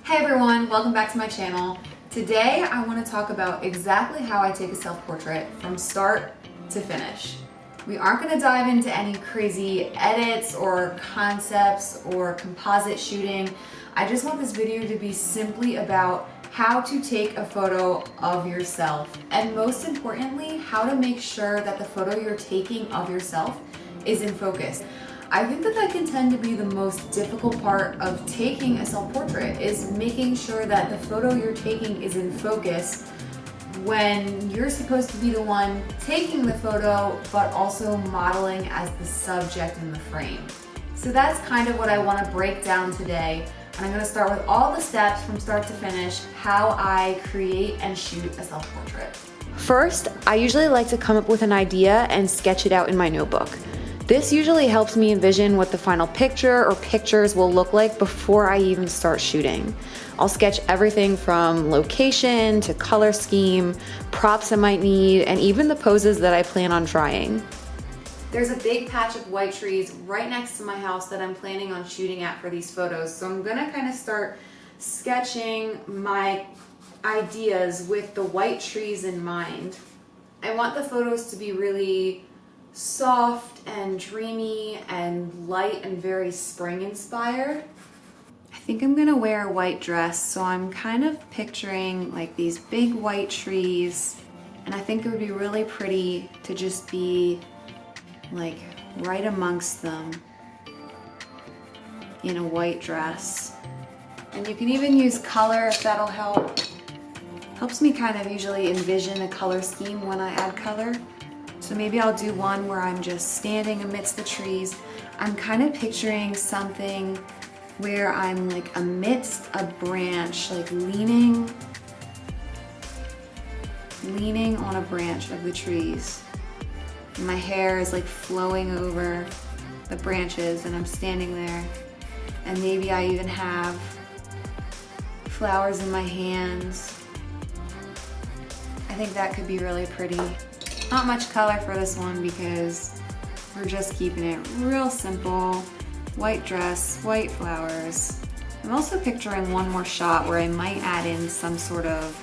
Hey everyone, welcome back to my channel. Today I want to talk about exactly how I take a self-portrait from start to finish. We aren't going to dive into any crazy edits or concepts or composite shooting. I just want this video to be simply about how to take a photo of yourself, and most importantly, how to make sure that the photo you're taking of yourself is in focus. I think that can tend to be the most difficult part of taking a self-portrait, is making sure that the photo you're taking is in focus when you're supposed to be the one taking the photo, but also modeling as the subject in the frame. So that's kind of what I want to break down today. And I'm going to start with all the steps from start to finish, how I create and shoot a self-portrait. First, I usually like to come up with an idea and sketch it out in my notebook. This usually helps me envision what the final picture or pictures will look like before I even start shooting. I'll sketch everything from location to color scheme, props I might need, and even the poses that I plan on trying. There's a big patch of white trees right next to my house that I'm planning on shooting at for these photos, so I'm gonna kind of start sketching my ideas with the white trees in mind. I want the photos to be really soft and dreamy and light and very spring inspired. I think I'm gonna wear a white dress, so I'm kind of picturing like these big white trees, and I think it would be really pretty to just be like right amongst them in a white dress. And you can even use color if that'll help. Helps me kind of usually envision a color scheme when I add color. So maybe I'll do one where I'm just standing amidst the trees. I'm kind of picturing something where I'm like amidst a branch, like leaning on a branch of the trees. And my hair is like flowing over the branches and I'm standing there. And maybe I even have flowers in my hands. I think that could be really pretty. Not much color for this one because we're just keeping it real simple. White dress, white flowers. I'm also picturing one more shot where I might add in some sort of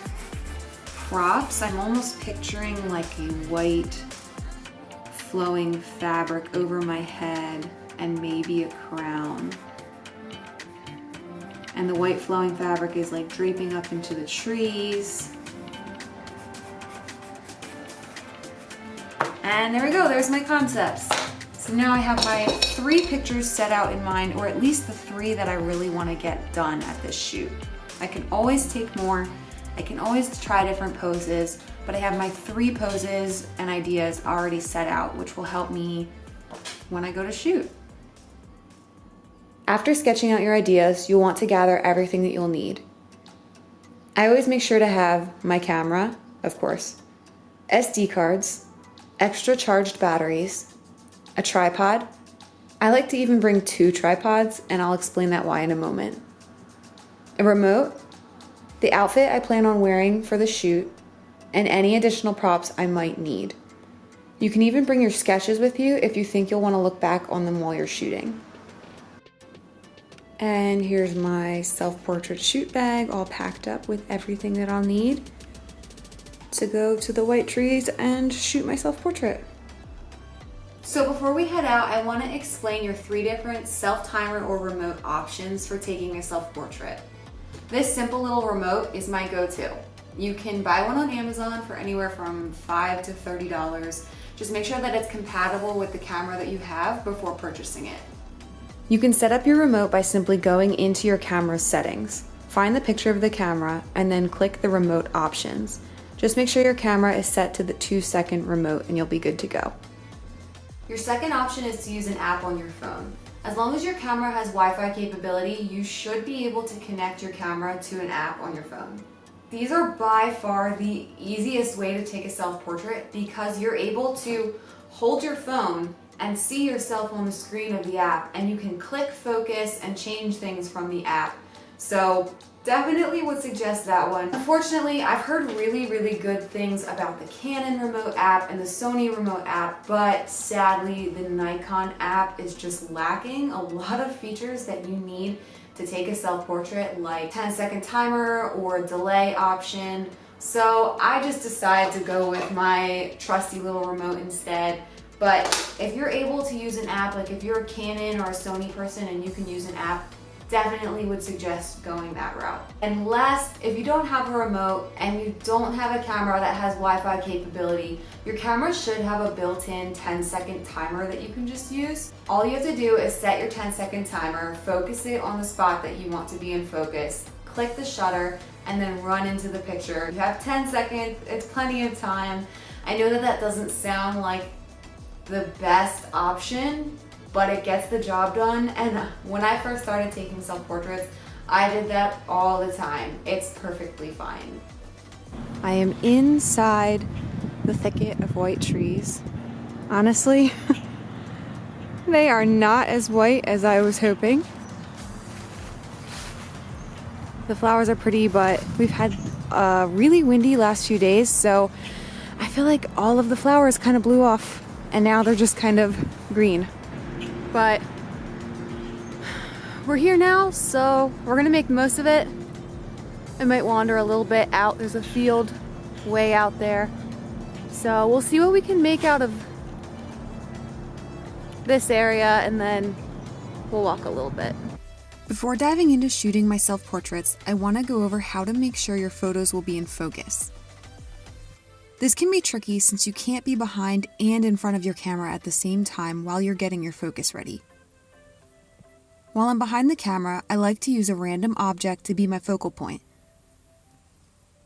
props. I'm almost picturing like a white flowing fabric over my head and maybe a crown. And the white flowing fabric is like draping up into the trees. And there we go, there's my concepts. So now I have my 3 pictures set out in mind, or at least the 3 that I really want to get done at this shoot. I can always take more, I can always try different poses, but I have my 3 poses and ideas already set out, which will help me when I go to shoot. After sketching out your ideas, you'll want to gather everything that you'll need. I always make sure to have my camera, of course, SD cards, extra charged batteries, a tripod. I like to even bring 2 tripods, and I'll explain that why in a moment. A remote, the outfit I plan on wearing for the shoot, and any additional props I might need. You can even bring your sketches with you if you think you'll want to look back on them while you're shooting. And here's my self-portrait shoot bag all packed up with everything that I'll need to go to the white trees and shoot my self-portrait. So before we head out, I want to explain your 3 different self-timer or remote options for taking a self-portrait. This simple little remote is my go-to. You can buy one on Amazon for anywhere from $5 to $30. Just make sure that it's compatible with the camera that you have before purchasing it. You can set up your remote by simply going into your camera's settings. Find the picture of the camera and then click the remote options. Just make sure your camera is set to the 2-second remote and you'll be good to go. Your second option is to use an app on your phone. As long as your camera has Wi-Fi capability, you should be able to connect your camera to an app on your phone. These are by far the easiest way to take a self-portrait because you're able to hold your phone and see yourself on the screen of the app, and you can click focus and change things from the app. So definitely would suggest that one. Unfortunately, I've heard really good things about the Canon remote app and the Sony remote app, but sadly the Nikon app is just lacking a lot of features that you need to to take a self-portrait, like 10-second timer or delay option. So I just decided to go with my trusty little remote instead. But if you're able to use an app, like if you're a Canon or a Sony person and you can use an app, definitely would suggest going that route. And last, if you don't have a remote and you don't have a camera that has Wi-Fi capability, your camera should have a built-in 10-second timer that you can just use. All you have to do is set your 10-second timer, focus it on the spot that you want to be in focus, click the shutter, and then run into the picture. You have 10 seconds, it's plenty of time. I know that that doesn't sound like the best option, but it gets the job done. And when I first started taking self-portraits, I did that all the time. It's perfectly fine. I am inside the thicket of white trees. Honestly, they are not as white as I was hoping. The flowers are pretty, but we've had a really windy last few days, so I feel like all of the flowers kind of blew off and now they're just kind of green. But we're here now, so we're gonna make the most of it. I might wander a little bit out. There's a field way out there. So we'll see what we can make out of this area and then we'll walk a little bit. Before diving into shooting my self-portraits, I want to go over how to make sure your photos will be in focus. This can be tricky since you can't be behind and in front of your camera at the same time while you're getting your focus ready. While I'm behind the camera, I like to use a random object to be my focal point.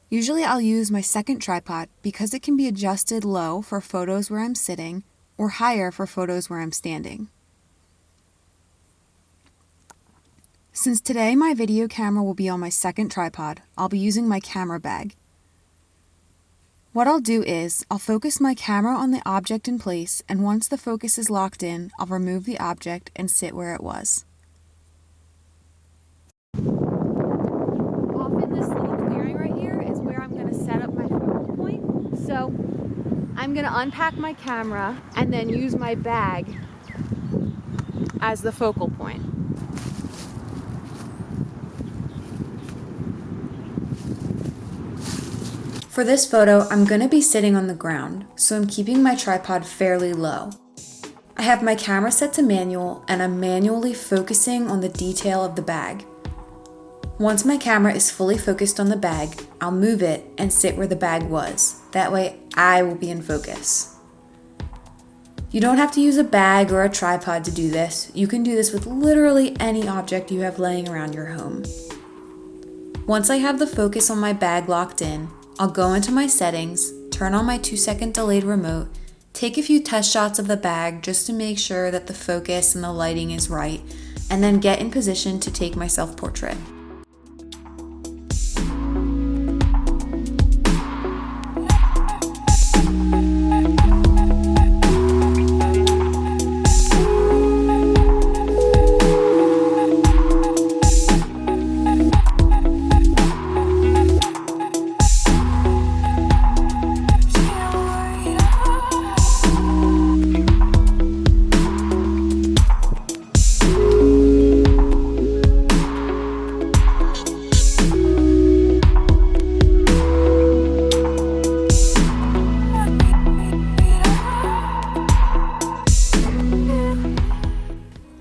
Usually I'll use my second tripod because it can be adjusted low for photos where I'm sitting or higher for photos where I'm standing. Since today my video camera will be on my second tripod, I'll be using my camera bag. What I'll do is, I'll focus my camera on the object in place, and once the focus is locked in, I'll remove the object and sit where it was. Off in this little clearing right here is where I'm going to set up my focal point. So I'm going to unpack my camera and then use my bag as the focal point. For this photo, I'm going to be sitting on the ground, so I'm keeping my tripod fairly low. I have my camera set to manual, and I'm manually focusing on the detail of the bag. Once my camera is fully focused on the bag, I'll move it and sit where the bag was. That way, I will be in focus. You don't have to use a bag or a tripod to do this. You can do this with literally any object you have laying around your home. Once I have the focus on my bag locked in, I'll go into my settings, turn on my 2-second delayed remote, take a few test shots of the bag just to make sure that the focus and the lighting is right, and then get in position to take my self-portrait.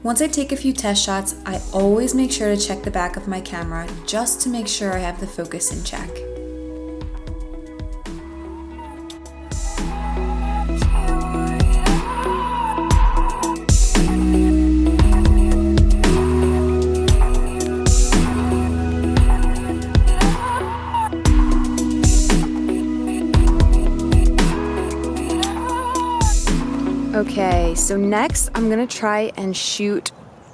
Once I take a few test shots, I always make sure to check the back of my camera just to make sure I have the focus in check. Okay, so next I'm gonna try and shoot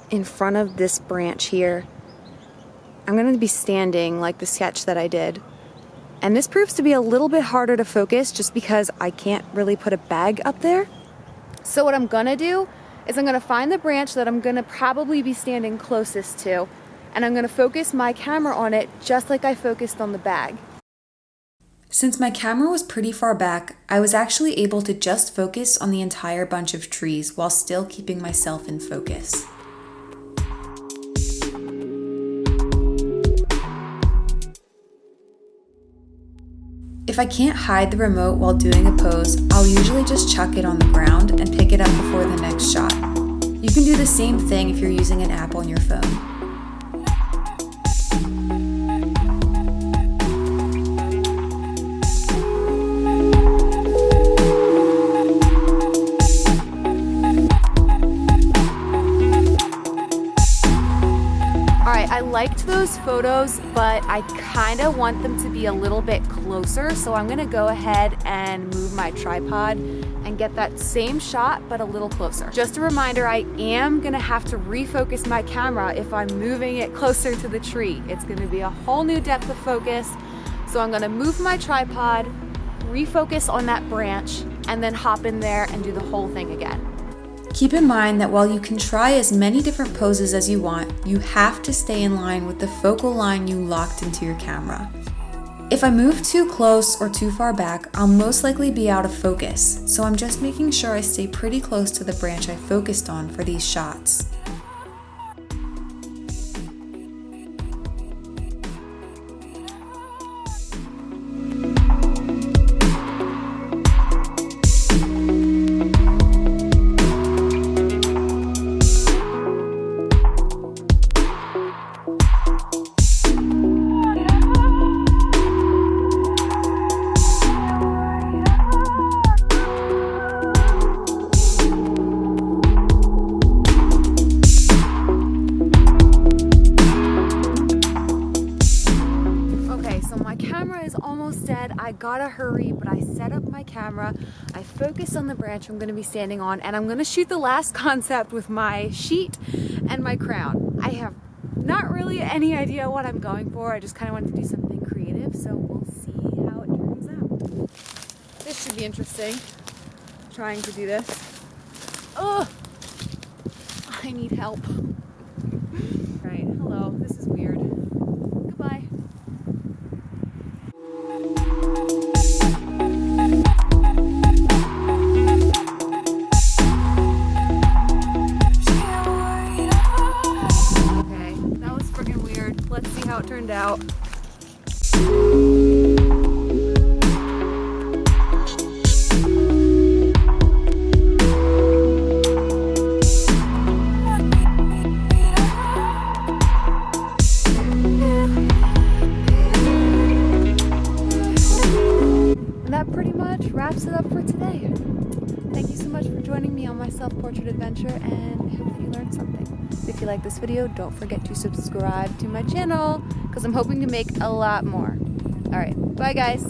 in front of this branch here. I'm gonna be standing like the sketch that I did. And this proves to be a little bit harder to focus just because I can't really put a bag up there. So what I'm gonna do is I'm gonna find the branch that I'm gonna probably be standing closest to, and I'm gonna focus my camera on it just like I focused on the bag. Since my camera was pretty far back, I was actually able to just focus on the entire bunch of trees while still keeping myself in focus. If I can't hide the remote while doing a pose, I'll usually just chuck it on the ground and pick it up before the next shot. You can do the same thing if you're using an app on your phone. I liked those photos, but I kind of want them to be a little bit closer, so I'm gonna go ahead and move my tripod and get that same shot, but a little closer. Just a reminder, I am gonna have to refocus my camera if I'm moving it closer to the tree. It's gonna be a whole new depth of focus, so I'm gonna move my tripod, refocus on that branch, and then hop in there and do the whole thing again. Keep in mind that while you can try as many different poses as you want, you have to stay in line with the focal line you locked into your camera. If I move too close or too far back, I'll most likely be out of focus, so I'm just making sure I stay pretty close to the branch I focused on for these shots. I gotta hurry, but I set up my camera, I focus on the branch I'm gonna be standing on, and I'm gonna shoot the last concept with my sheet and my crown. I have not really any idea what I'm going for. I just kind of wanted to do something creative, so we'll see how it turns out. This should be interesting, trying to do this. Ugh! I need help. Right, hello, this is weird. Goodbye. Let's see how it turned out. And that pretty much wraps it up for today. Thank you so much for joining me on my self-portrait adventure, and I hope that you learned something. If you like this video, don't forget to subscribe to my channel, because I'm hoping to make a lot more. Alright, bye guys!